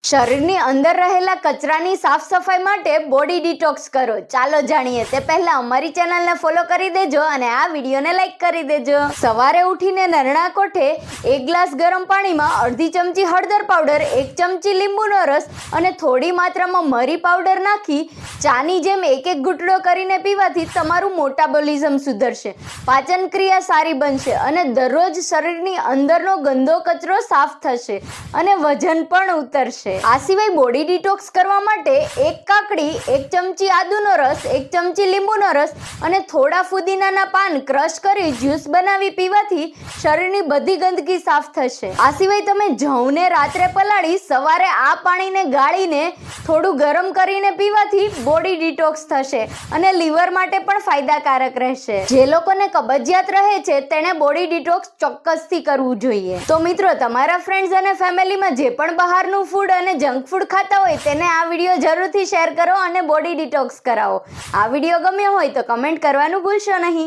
શરીરની અંદર રહેલા કચરાની સાફ સફાઈ માટે બોડી ડિટોક્સ કરો. ચાલો જાણીએ તે પહેલા અમારી ચેનલને ફોલો કરી દેજો અને આ વિડીયોને લાઈક કરી દેજો. સવારે ઉઠીને નરણા કોઠે 1 ગ્લાસ ગરમ પાણીમાં અડધી ચમચી હળદર પાવડર, 1 ચમચી લીંબુનો રસ અને થોડી માત્રામાં મરી પાવડર નાખી ચાની જેમ એક ઘૂંટડો કરીને પીવાથી તમારું મેટાબોલિઝમ સુધરશે, પાચન ક્રિયા સારી બનશે અને દરરોજ શરીરની અંદરનો ગંદો કચરો સાફ થશે અને વજન પણ ઉતરશે. આ સિવાય બોડી ડિટોક્સ કરવા માટે 1 કાકડી, 1 ચમચી આદુનો રસ, 1 ચમચી લીંબુનો રસ અને થોડા ફુદીનાના પાન ક્રશ કરી જ્યુસ બનાવી પીવાથી શરીરની બધી ગંદકી સાફ થશે. આ સિવાય તમે જવને રાત્રે પલાળી સવારે આ પાણીને ગાળીને થોડું ગરમ કરીને પીવાથી બોડી ડિટોક્સ થશે અને લીવર માટે પણ ફાયદાકારક રહેશે. જે લોકોને કબજિયાત રહે છે તેણે બોડી ડિટોક્સ ચોક્કસથી કરવું જોઈએ. તો મિત્રો, તમારા ફ્રેન્ડ્સ અને ફેમિલીમાં જે પણ બહારનું ફૂડ અને જંક ફૂડ ખાતા હોય તેને આ વિડીયો જરૂરથી શેર કરો અને બોડી ડિટોક્સ કરાવો. આ વિડીયો ગમ્યો હોય તો કમેન્ટ કરવાનું ભૂલશો નહીં.